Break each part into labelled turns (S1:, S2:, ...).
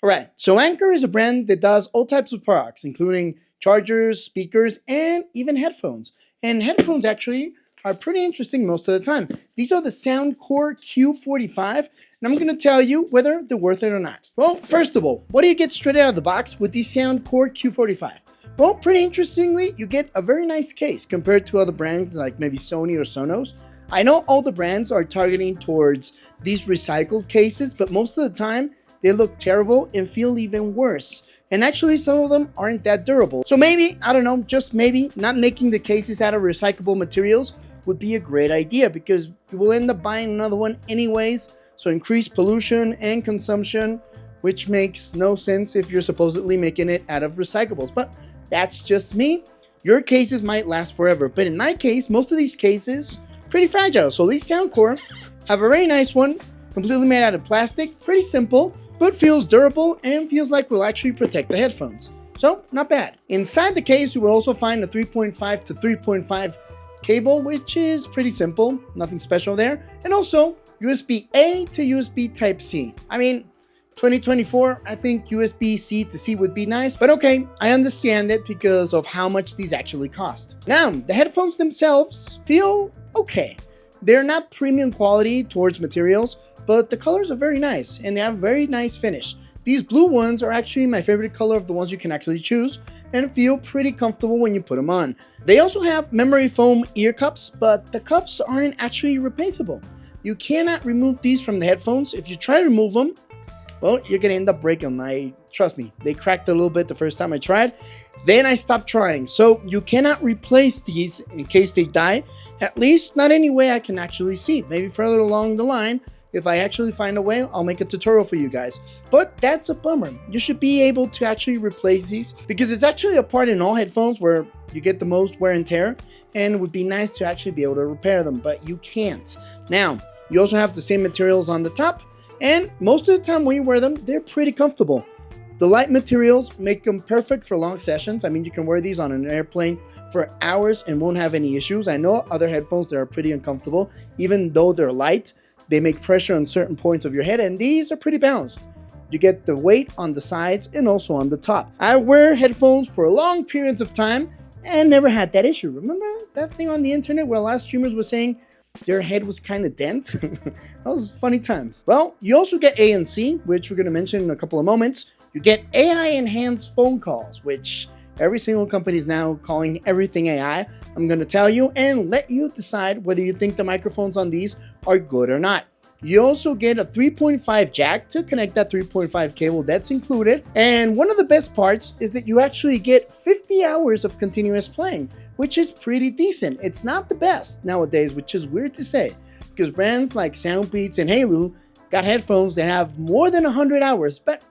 S1: Alright, so Anchor is a brand that does all types of products, including chargers, speakers, and even headphones. And headphones actually are pretty interesting most of the time. These are the Soundcore Q45, and I'm going to tell you whether they're worth it or not. Well, first of all, what do you get straight out of the box with the Soundcore Q45? Well, pretty interestingly, you get a very nice case compared to other brands like maybe Sony or Sonos. I know all the brands are targeting towards these recycled cases, but most of the time, they look terrible and feel even worse. And actually, some of them aren't that durable. So maybe, I don't know, just maybe, not making the cases out of recyclable materials would be a great idea, because you will end up buying another one anyways. So increase pollution and consumption, which makes no sense if you're supposedly making it out of recyclables. But that's just me. Your cases might last forever, but in my case, most of these cases pretty fragile. So these Soundcore have a very nice one, completely made out of plastic, pretty simple, but feels durable and feels like will actually protect the headphones. So not bad. Inside the case, you will also find a 3.5 to 3.5 cable, which is pretty simple, nothing special there. And also USB-A to USB Type-C. I mean, 2024, I think USB-C to C would be nice, but okay, I understand it because of how much these actually cost. Now, the headphones themselves feel okay. They're not premium quality towards materials, but the colors are very nice and they have a very nice finish. These blue ones are actually my favorite color of the ones you can actually choose and feel pretty comfortable when you put them on. They also have memory foam ear cups, but the cups aren't actually replaceable. You cannot remove these from the headphones. If you try to remove them, well, you're gonna end up breaking them. Trust me, they cracked a little bit the first time I tried. Then I stopped trying. So you cannot replace these in case they die. At least not any way I can actually see. Maybe further along the line, if I actually find a way, I'll make a tutorial for you guys. But that's a bummer. You should be able to actually replace these, because it's actually a part in all headphones where you get the most wear and tear, and it would be nice to actually be able to repair them, but you can't. Now, you also have the same materials on the top, and most of the time when you wear them, they're pretty comfortable. The light materials make them perfect for long sessions. I mean, you can wear these on an airplane for hours and won't have any issues. I know other headphones that are pretty uncomfortable, even though they're light. They make pressure on certain points of your head, and these are pretty balanced. You get the weight on the sides and also on the top. I wear headphones for long periods of time and never had that issue. Remember that thing on the internet where a lot of streamers were saying their head was kind of dent? That was funny times. Well, you also get ANC, which we're going to mention in a couple of moments. You get AI-enhanced phone calls, which every single company is now calling everything AI. I'm going to tell you and let you decide whether you think the microphones on these are good or not. You also get a 3.5 jack to connect that 3.5 cable that's included. And one of the best parts is that you actually get 50 hours of continuous playing, which is pretty decent. It's not the best nowadays, which is weird to say, because brands like Soundbeats and Halo got headphones that have more than 100 hours, but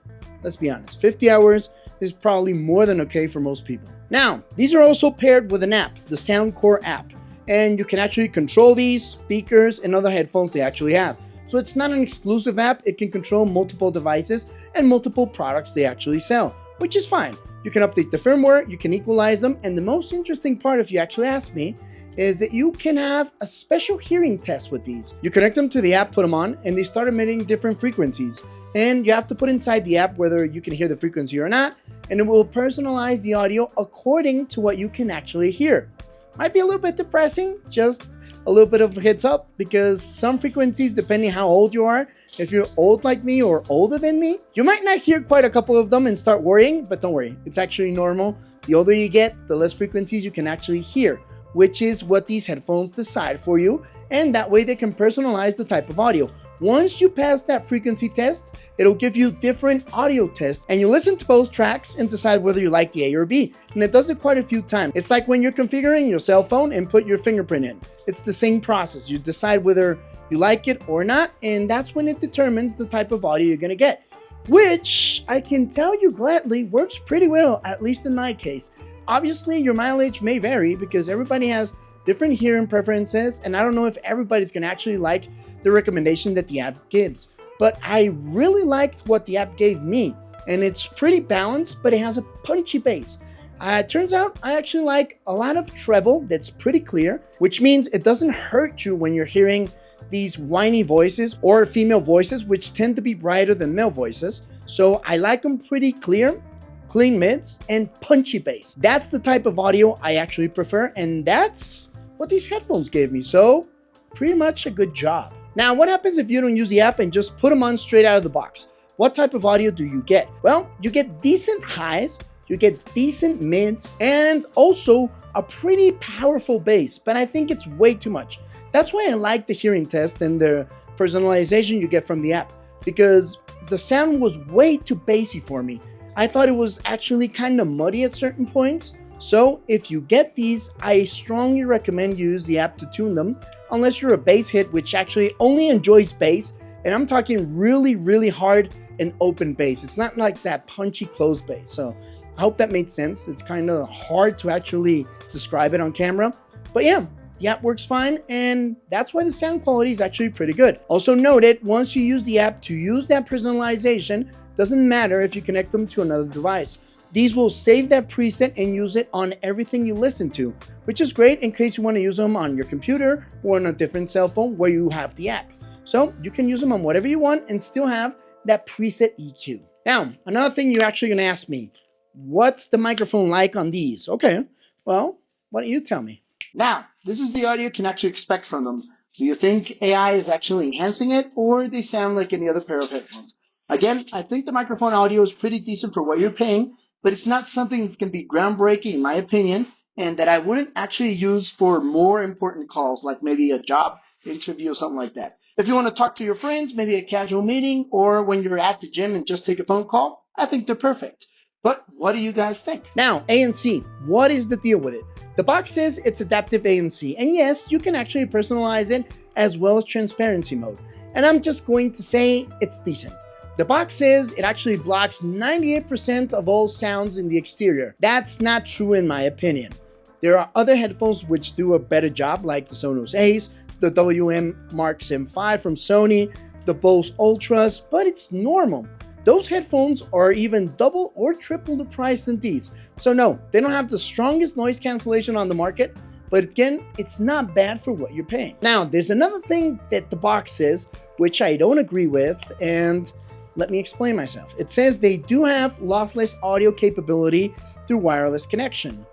S1: let's be honest, 50 hours is probably more than okay for most people. Now, these are also paired with an app, the Soundcore app, and you can actually control these speakers and other headphones they actually have. So it's not an exclusive app, it can control multiple devices and multiple products they actually sell, which is fine. You can update the firmware, you can equalize them, and the most interesting part, if you actually ask me, is that you can have a special hearing test with these. You connect them to the app, put them on, and they start emitting different frequencies. And you have to put inside the app whether you can hear the frequency or not, and it will personalize the audio according to what you can actually hear. Might be a little bit depressing, just a little bit of a heads up, because some frequencies, depending how old you are, if you're old like me or older than me, you might not hear quite a couple of them and start worrying, but don't worry, it's actually normal. The older you get, the less frequencies you can actually hear, which is what these headphones decide for you, and that way they can personalize the type of audio. Once you pass that frequency test, it'll give you different audio tests, and you listen to both tracks and decide whether you like the A or B. And it does it quite a few times. It's like when you're configuring your cell phone and put your fingerprint in. It's the same process. You decide whether you like it or not, and that's when it determines the type of audio you're gonna get, which I can tell you gladly works pretty well, at least in my case. Obviously, your mileage may vary because everybody has different hearing preferences, and I don't know if everybody's gonna actually like the recommendation that the app gives. But I really liked what the app gave me, and it's pretty balanced, but it has a punchy bass. It turns out I actually like a lot of treble that's pretty clear, which means it doesn't hurt you when you're hearing these whiny voices or female voices, which tend to be brighter than male voices. So I like them pretty clear, clean mids, and punchy bass. That's the type of audio I actually prefer, and that's what these headphones gave me. So pretty much a good job. Now, what happens if you don't use the app and just put them on straight out of the box? What type of audio do you get? Well, you get decent highs, you get decent mids, and also a pretty powerful bass, but I think it's way too much. That's why I like the hearing test and the personalization you get from the app, because the sound was way too bassy for me. I thought it was actually kind of muddy at certain points. So if you get these, I strongly recommend you use the app to tune them, unless you're a bass hit which actually only enjoys bass, and I'm talking really, really hard and open bass. It's not like that punchy closed bass. So I hope that made sense. It's kind of hard to actually describe it on camera, but yeah, the app works fine, and that's why the sound quality is actually pretty good. Also note it, once you use the app to use that personalization, doesn't matter if you connect them to another device. These will save that preset and use it on everything you listen to, which is great in case you want to use them on your computer or on a different cell phone where you have the app. So you can use them on whatever you want and still have that preset EQ. Now, another thing you're actually going to ask me, what's the microphone like on these? Okay, well, why don't you tell me? Now, this is the audio you can actually expect from them. Do you think AI is actually enhancing it, or they sound like any other pair of headphones? Again, I think the microphone audio is pretty decent for what you're paying, but it's not something that's going to be groundbreaking in my opinion, and that I wouldn't actually use for more important calls, like maybe a job interview or something like that. If you want to talk to your friends, maybe a casual meeting, or when you're at the gym and just take a phone call, I think they're perfect. But what do you guys think? Now, ANC, what is the deal with it? The box says it's adaptive ANC, and yes, you can actually personalize it as well as transparency mode. And I'm just going to say it's decent. The box says it actually blocks 98% of all sounds in the exterior. That's not true in my opinion. There are other headphones which do a better job, like the Sonos Ace, the WM Mark Sim5 from Sony, the Bose Ultras, but it's normal. Those headphones are even double or triple the price than these. So no, they don't have the strongest noise cancellation on the market, but again, it's not bad for what you're paying. Now, there's another thing that the box says, which I don't agree with, and let me explain myself. It says they do have lossless audio capability through wireless connection.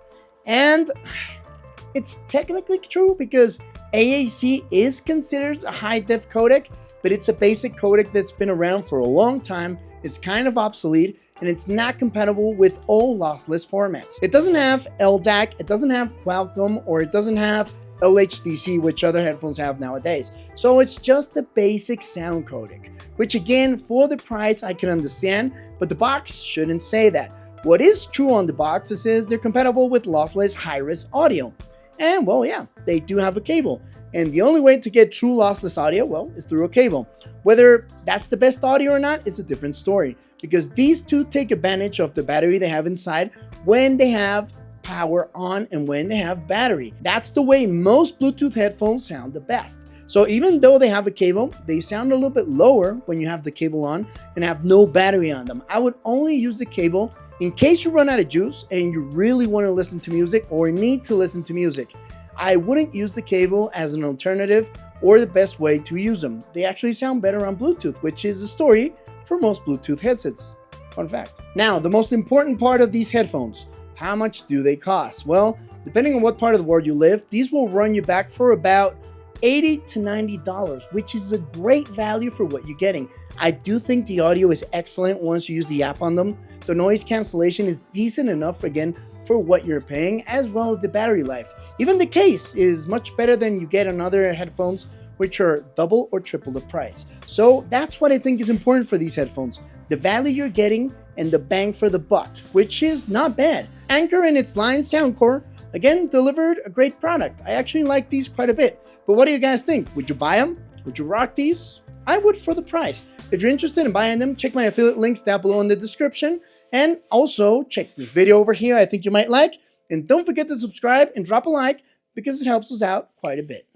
S1: And it's technically true because AAC is considered a high-def codec, but it's a basic codec that's been around for a long time. It's kind of obsolete, and it's not compatible with all lossless formats. It doesn't have LDAC, it doesn't have Qualcomm, or it doesn't have LHDC, which other headphones have nowadays. So it's just a basic sound codec, which again, for the price, I can understand, but the box shouldn't say that. What is true on the box is they're compatible with lossless high-res audio. And well, yeah, they do have a cable. And the only way to get true lossless audio, well, is through a cable. Whether that's the best audio or not is a different story, because these two take advantage of the battery they have inside when they have power on and when they have battery. That's the way most Bluetooth headphones sound the best. So even though they have a cable, they sound a little bit lower when you have the cable on and have no battery on them. I would only use the cable in case you run out of juice and you really want to listen to music or need to listen to music. I wouldn't use the cable as an alternative or the best way to use them. They actually sound better on Bluetooth, which is a story for most Bluetooth headsets. Fun fact. Now, the most important part of these headphones. How much do they cost? Well, depending on what part of the world you live, these will run you back for about $80 to $90, which is a great value for what you're getting. I do think the audio is excellent once you use the app on them. The noise cancellation is decent enough, again, for what you're paying, as well as the battery life. Even the case is much better than you get on other headphones, which are double or triple the price. So that's what I think is important for these headphones. The value you're getting and the bang for the buck, which is not bad. Anker and its line, Soundcore, again, delivered a great product. I actually like these quite a bit. But what do you guys think? Would you buy them? Would you rock these? I would for the price. If you're interested in buying them, check my affiliate links down below in the description. And also check this video over here I think you might like. And don't forget to subscribe and drop a like because it helps us out quite a bit.